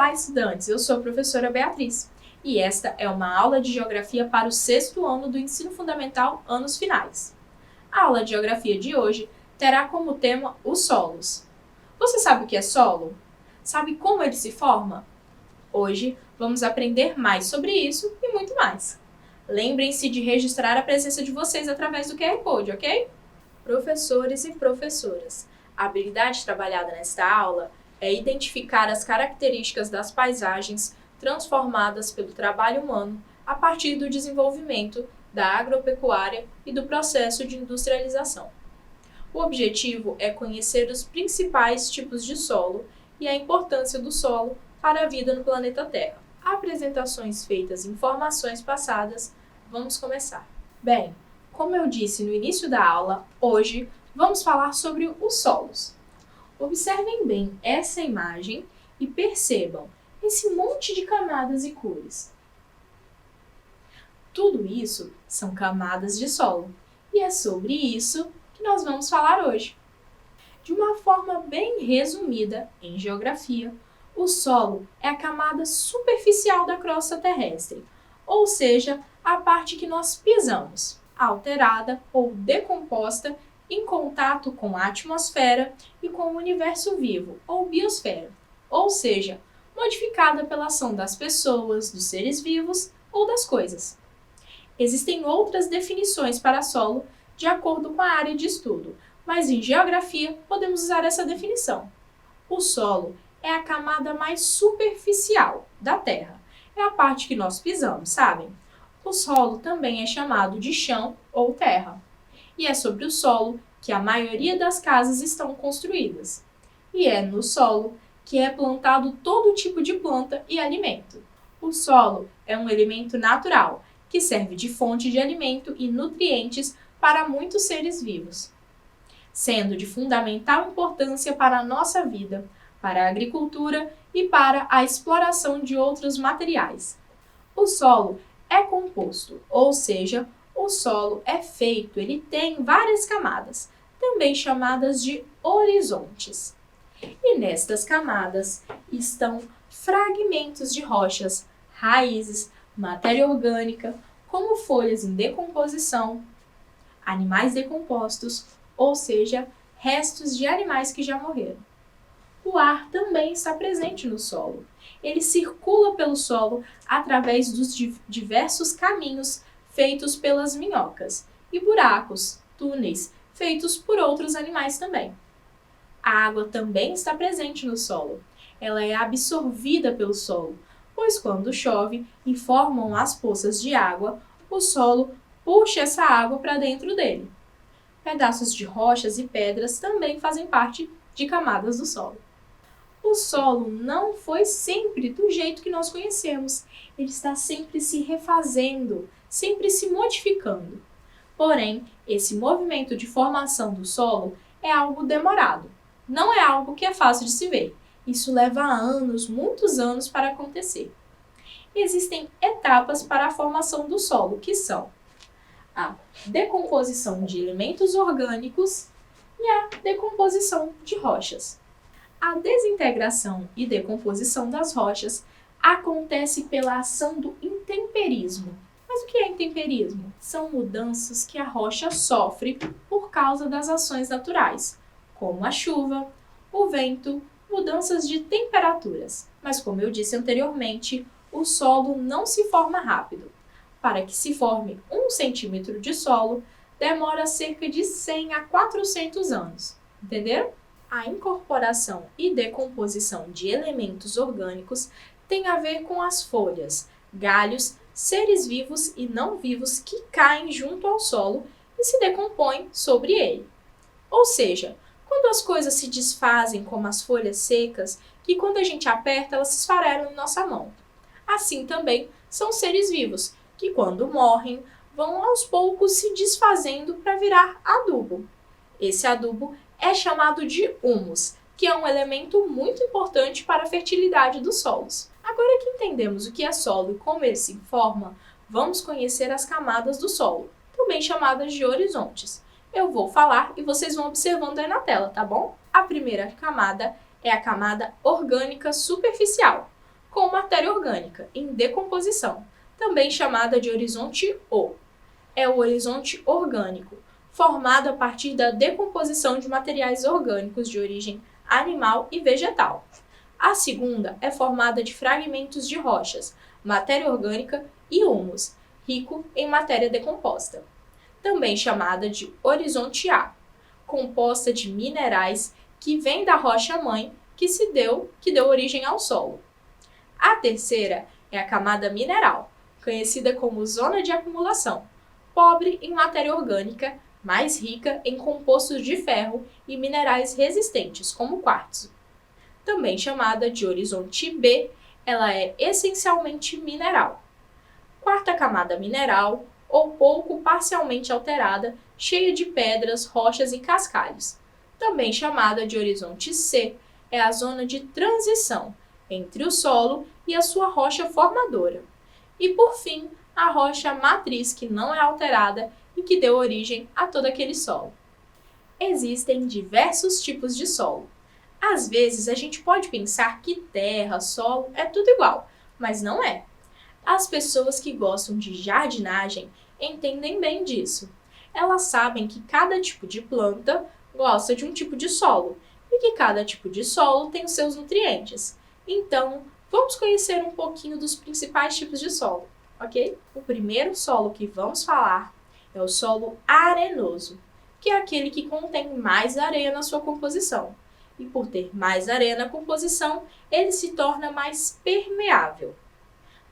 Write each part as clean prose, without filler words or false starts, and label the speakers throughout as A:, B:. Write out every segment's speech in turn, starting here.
A: Olá, estudantes! Eu sou a professora Beatriz e esta é uma aula de Geografia para o sexto ano do Ensino Fundamental, anos finais. A aula de Geografia de hoje terá como tema os solos. Você sabe o que é solo? Sabe como ele se forma? Hoje vamos aprender mais sobre isso e muito mais. Lembrem-se de registrar a presença de vocês através do QR Code, ok? Professores e professoras, a habilidade trabalhada nesta aula é identificar as características das paisagens transformadas pelo trabalho humano a partir do desenvolvimento da agropecuária e do processo de industrialização. O objetivo é conhecer os principais tipos de solo e a importância do solo para a vida no planeta Terra. Apresentações feitas em formações passadas, vamos começar. Bem, como eu disse no início da aula, hoje vamos falar sobre os solos. Observem bem essa imagem e percebam esse monte de camadas e cores. Tudo isso são camadas de solo e é sobre isso que nós vamos falar hoje. De uma forma bem resumida, em geografia, o solo é a camada superficial da crosta terrestre, ou seja, a parte que nós pisamos, alterada ou decomposta em contato com a atmosfera e com o universo vivo, ou biosfera, ou seja, modificada pela ação das pessoas, dos seres vivos ou das coisas. Existem outras definições para solo de acordo com a área de estudo, mas em geografia podemos usar essa definição. O solo é a camada mais superficial da Terra, é a parte que nós pisamos, sabem? O solo também é chamado de chão ou terra. E é sobre o solo que a maioria das casas estão construídas. E é no solo que é plantado todo tipo de planta e alimento. O solo é um elemento natural que serve de fonte de alimento e nutrientes para muitos seres vivos, sendo de fundamental importância para a nossa vida, para a agricultura e para a exploração de outros materiais. O solo é composto, ou seja, o solo é feito, ele tem várias camadas, também chamadas de horizontes. E nestas camadas estão fragmentos de rochas, raízes, matéria orgânica, como folhas em decomposição, animais decompostos, ou seja, restos de animais que já morreram. O ar também está presente no solo. Ele circula pelo solo através dos diversos caminhos feitos pelas minhocas e buracos, túneis, feitos por outros animais também. A água também está presente no solo. Ela é absorvida pelo solo, pois quando chove e formam as poças de água, o solo puxa essa água para dentro dele. Pedaços de rochas e pedras também fazem parte de camadas do solo. O solo não foi sempre do jeito que nós conhecemos. Ele está sempre se refazendo, sempre se modificando. Porém, esse movimento de formação do solo é algo demorado. Não é algo que é fácil de se ver. Isso leva anos, muitos anos para acontecer. Existem etapas para a formação do solo, que são a decomposição de elementos orgânicos e a decomposição de rochas. A desintegração e decomposição das rochas acontece pela ação do intemperismo. Mas o que é intemperismo? São mudanças que a rocha sofre por causa das ações naturais, como a chuva, o vento, mudanças de temperaturas. Mas como eu disse anteriormente, o solo não se forma rápido. Para que se forme 1 centímetro de solo, demora cerca de 100 a 400 anos. Entenderam? A incorporação e decomposição de elementos orgânicos tem a ver com as folhas, galhos, seres vivos e não vivos que caem junto ao solo e se decompõem sobre ele. Ou seja, quando as coisas se desfazem, como as folhas secas, que quando a gente aperta elas se esfarelam em nossa mão. Assim também são seres vivos, que quando morrem vão aos poucos se desfazendo para virar adubo. Esse adubo é chamado de humus, que é um elemento muito importante para a fertilidade dos solos. Agora que entendemos o que é solo e como ele se forma, vamos conhecer as camadas do solo, também chamadas de horizontes. Eu vou falar e vocês vão observando aí na tela, tá bom? A primeira camada é a camada orgânica superficial, com matéria orgânica em decomposição, também chamada de horizonte O. É o horizonte orgânico, formado a partir da decomposição de materiais orgânicos de origem animal e vegetal. A segunda é formada de fragmentos de rochas, matéria orgânica e humus, rico em matéria decomposta, também chamada de horizonte A, composta de minerais que vêm da rocha-mãe que deu origem ao solo. A terceira é a camada mineral, conhecida como zona de acumulação, pobre em matéria orgânica, mais rica em compostos de ferro e minerais resistentes, como o quartzo. Também chamada de horizonte B, ela é essencialmente mineral. Quarta camada mineral, ou pouco parcialmente alterada, cheia de pedras, rochas e cascalhos. Também chamada de horizonte C, é a zona de transição entre o solo e a sua rocha formadora. E por fim, a rocha matriz que não é alterada e que deu origem a todo aquele solo. Existem diversos tipos de solo. Às vezes a gente pode pensar que terra, solo é tudo igual, mas não é. As pessoas que gostam de jardinagem entendem bem disso. Elas sabem que cada tipo de planta gosta de um tipo de solo e que cada tipo de solo tem os seus nutrientes. Então, vamos conhecer um pouquinho dos principais tipos de solo, ok? O primeiro solo que vamos falar é o solo arenoso, que é aquele que contém mais areia na sua composição. E por ter mais areia na composição, ele se torna mais permeável.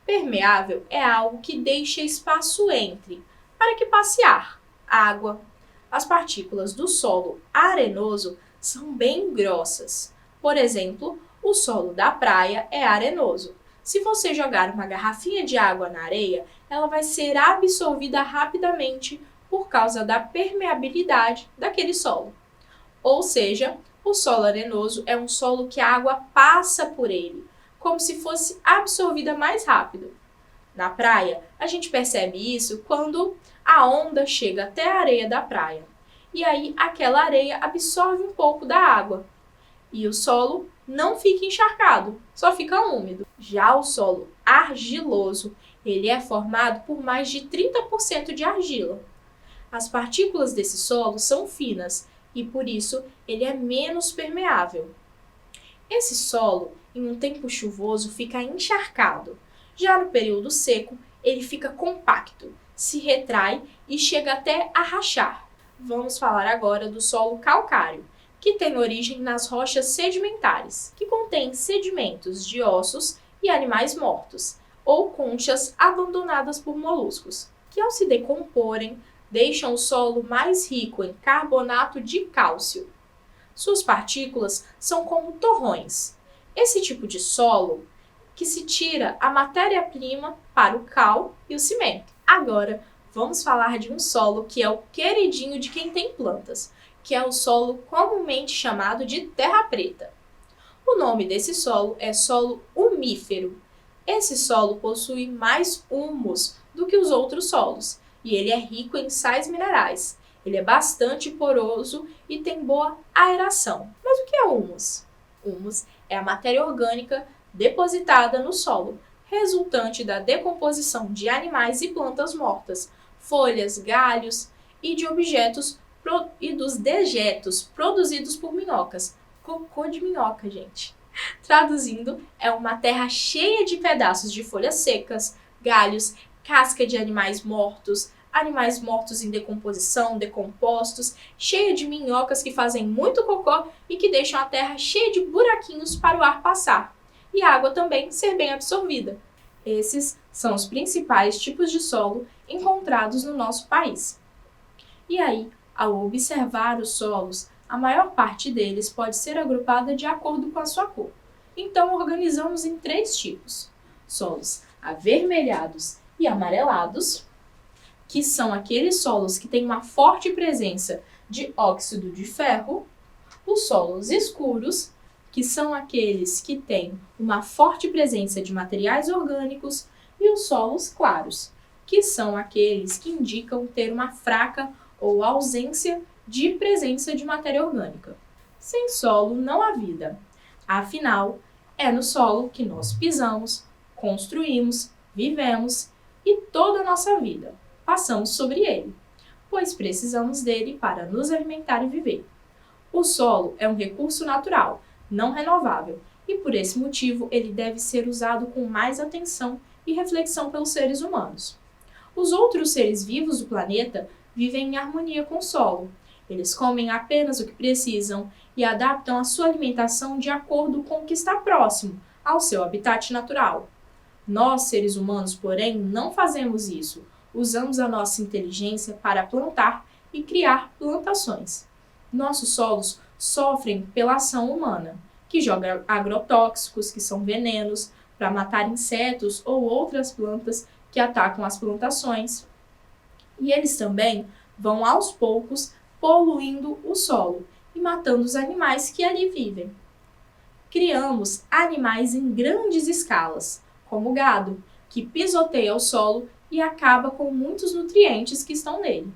A: Permeável é algo que deixa espaço entre, para que passe ar, água. As partículas do solo arenoso são bem grossas. Por exemplo, o solo da praia é arenoso. Se você jogar uma garrafinha de água na areia, ela vai ser absorvida rapidamente por causa da permeabilidade daquele solo. Ou seja, o solo arenoso é um solo que a água passa por ele, como se fosse absorvida mais rápido. Na praia, a gente percebe isso quando a onda chega até a areia da praia. E aí aquela areia absorve um pouco da água. E o solo não fica encharcado, só fica úmido. Já o solo argiloso, ele é formado por mais de 30% de argila. As partículas desse solo são finas e por isso ele é menos permeável. Esse solo, em um tempo chuvoso, fica encharcado. Já no período seco, ele fica compacto, se retrai e chega até a rachar. Vamos falar agora do solo calcário, que tem origem nas rochas sedimentares, que contém sedimentos de ossos e animais mortos, ou conchas abandonadas por moluscos, que ao se decomporem, deixam o solo mais rico em carbonato de cálcio. Suas partículas são como torrões. Esse tipo de solo que se tira a matéria-prima para o cal e o cimento. Agora, vamos falar de um solo que é o queridinho de quem tem plantas, que é o solo comumente chamado de terra preta. O nome desse solo é solo umífero. Esse solo possui mais humus do que os outros solos, e ele é rico em sais minerais. Ele é bastante poroso e tem boa aeração. Mas o que é humus? Humus é a matéria orgânica depositada no solo, resultante da decomposição de animais e plantas mortas, folhas, galhos e de objetos e dos dejetos produzidos por minhocas. Cocô de minhoca, gente. Traduzindo, é uma terra cheia de pedaços de folhas secas, galhos, casca de animais mortos em decomposição, decompostos, cheia de minhocas que fazem muito cocô e que deixam a terra cheia de buraquinhos para o ar passar. E a água também ser bem absorvida. Esses são os principais tipos de solo encontrados no nosso país. E aí, ao observar os solos, a maior parte deles pode ser agrupada de acordo com a sua cor. Então, organizamos em 3 tipos: solos avermelhados e amarelados, que são aqueles solos que têm uma forte presença de óxido de ferro, os solos escuros, que são aqueles que têm uma forte presença de materiais orgânicos, e os solos claros, que são aqueles que indicam ter uma fraca ou ausência de presença de matéria orgânica. Sem solo não há vida. Afinal, É no solo que nós pisamos, construímos, vivemos e toda a nossa vida passamos sobre ele, pois precisamos dele para nos alimentar e viver. O solo é um recurso natural, não renovável, e por esse motivo ele deve ser usado com mais atenção e reflexão pelos seres humanos. Os outros seres vivos do planeta vivem em harmonia com o solo. Eles comem apenas o que precisam e adaptam a sua alimentação de acordo com o que está próximo ao seu habitat natural. Nós, seres humanos, porém, não fazemos isso. Usamos a nossa inteligência para plantar e criar plantações. Nossos solos sofrem pela ação humana, que joga agrotóxicos, que são venenos, para matar insetos ou outras plantas que atacam as plantações. E eles também vão aos poucos poluindo o solo e matando os animais que ali vivem. Criamos animais em grandes escalas, como o gado, que pisoteia o solo e acaba com muitos nutrientes que estão nele.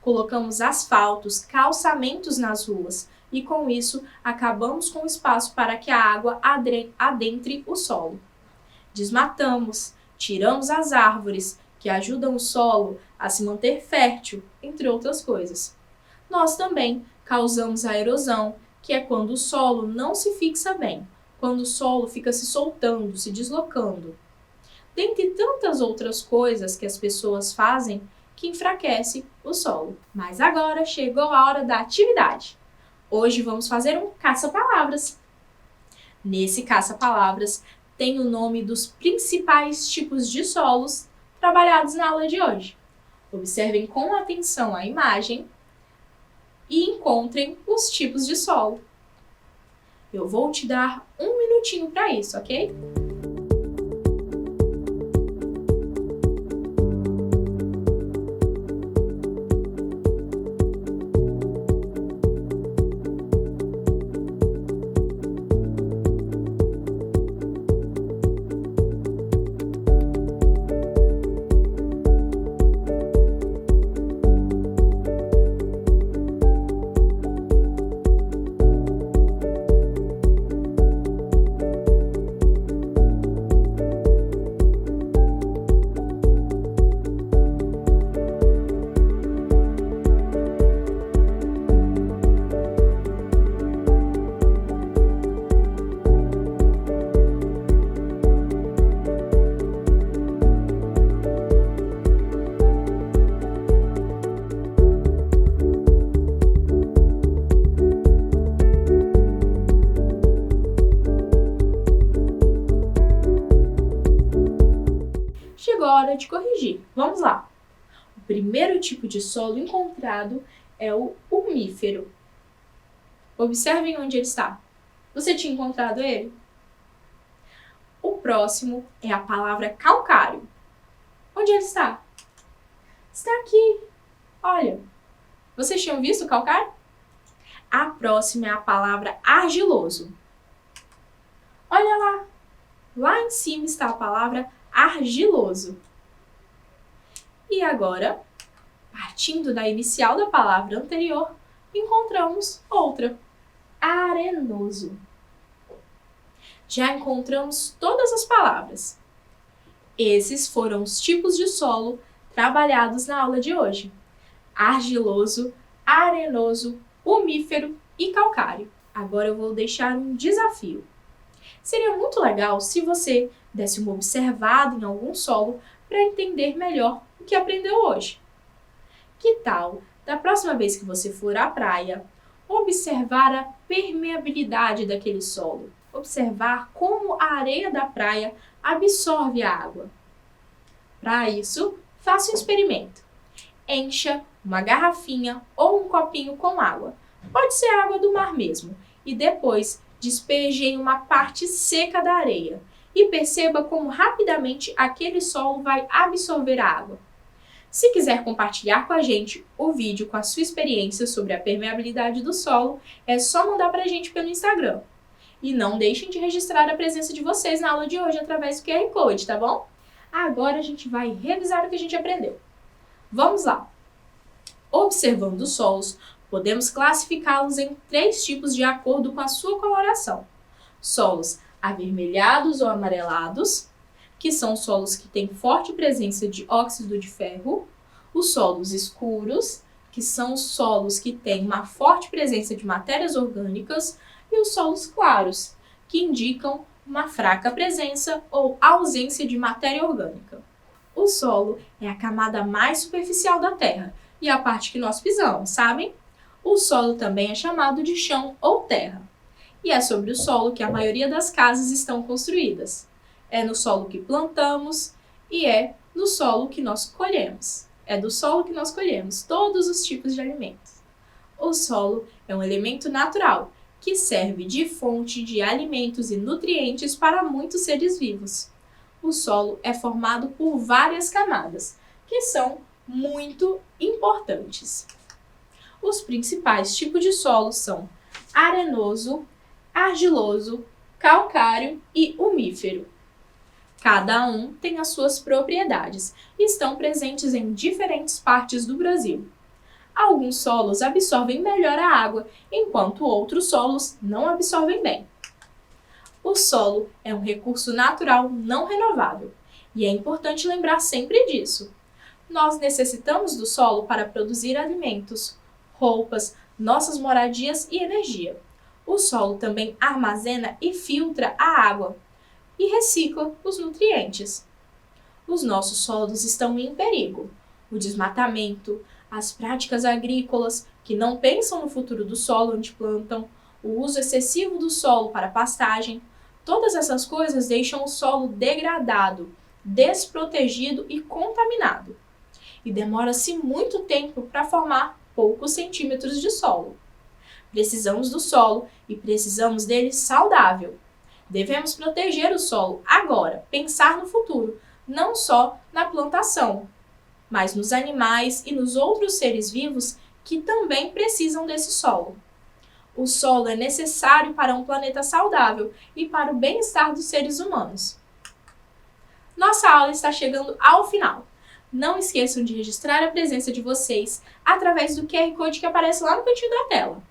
A: Colocamos asfaltos, calçamentos nas ruas e com isso acabamos com o espaço para que a água adentre o solo. Desmatamos, tiramos as árvores que ajudam o solo a se manter fértil, entre outras coisas. Nós também causamos a erosão, que é quando o solo não se fixa bem, quando o solo fica se soltando, se deslocando. Dentre tantas outras coisas que as pessoas fazem que enfraquece o solo. Mas agora chegou a hora da atividade. Hoje vamos fazer um caça-palavras. Nesse caça-palavras tem o nome dos principais tipos de solos trabalhados na aula de hoje. Observem com atenção a imagem e encontrem os tipos de solo. Eu vou te dar um minutinho para isso, ok? Chegou a hora de corrigir. Vamos lá. O primeiro tipo de solo encontrado é o umífero. Observem onde ele está. Você tinha encontrado ele? O próximo é a palavra calcário. Onde ele está? Está aqui. Olha, vocês tinham visto o calcário? A próxima é a palavra argiloso. Olha lá. Lá em cima está a palavra argiloso. E agora, partindo da inicial da palavra anterior, encontramos outra, arenoso. Já encontramos todas as palavras. Esses foram os tipos de solo trabalhados na aula de hoje: argiloso, arenoso, umífero e calcário. Agora eu vou deixar um desafio. Seria muito legal se você desse uma observada em algum solo para entender melhor o que aprendeu hoje. Que tal, da próxima vez que você for à praia, observar a permeabilidade daquele solo? Observar como a areia da praia absorve a água. Para isso, faça um experimento. Encha uma garrafinha ou um copinho com água. Pode ser água do mar mesmo. E depois despeje em uma parte seca da areia. E perceba como rapidamente aquele solo vai absorver a água. Se quiser compartilhar com a gente o vídeo com a sua experiência sobre a permeabilidade do solo, é só mandar para a gente pelo Instagram. E não deixem de registrar a presença de vocês na aula de hoje através do QR Code, tá bom? Agora a gente vai revisar o que a gente aprendeu. Vamos lá! Observando os solos, podemos classificá-los em 3 tipos de acordo com a sua coloração: solos avermelhados ou amarelados, que são solos que têm forte presença de óxido de ferro, os solos escuros, que são os solos que têm uma forte presença de matérias orgânicas, e os solos claros, que indicam uma fraca presença ou ausência de matéria orgânica. O solo é a camada mais superficial da Terra e a parte que nós pisamos, sabem? O solo também é chamado de chão ou terra. E é sobre o solo que a maioria das casas estão construídas. É no solo que plantamos e é no solo que nós colhemos. É do solo que nós colhemos todos os tipos de alimentos. O solo é um elemento natural que serve de fonte de alimentos e nutrientes para muitos seres vivos. O solo é formado por várias camadas, que são muito importantes. Os principais tipos de solo são arenoso, argiloso, calcário e umífero. Cada um tem as suas propriedades e estão presentes em diferentes partes do Brasil. Alguns solos absorvem melhor a água, enquanto outros solos não absorvem bem. O solo é um recurso natural não renovável, e é importante lembrar sempre disso. Nós necessitamos do solo para produzir alimentos, roupas, nossas moradias e energia. O solo também armazena e filtra a água e recicla os nutrientes. Os nossos solos estão em perigo. O desmatamento, as práticas agrícolas que não pensam no futuro do solo onde plantam, o uso excessivo do solo para pastagem, todas essas coisas deixam o solo degradado, desprotegido e contaminado. E demora-se muito tempo para formar poucos centímetros de solo. Precisamos do solo e precisamos dele saudável. Devemos proteger o solo agora, pensar no futuro, não só na plantação, mas nos animais e nos outros seres vivos que também precisam desse solo. O solo é necessário para um planeta saudável e para o bem-estar dos seres humanos. Nossa aula está chegando ao final. Não esqueçam de registrar a presença de vocês através do QR Code que aparece lá no cantinho da tela.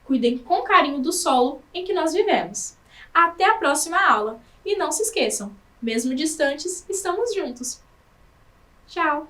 A: Cuidem com carinho do solo em que nós vivemos. Até a próxima aula! E não se esqueçam, mesmo distantes, estamos juntos. Tchau!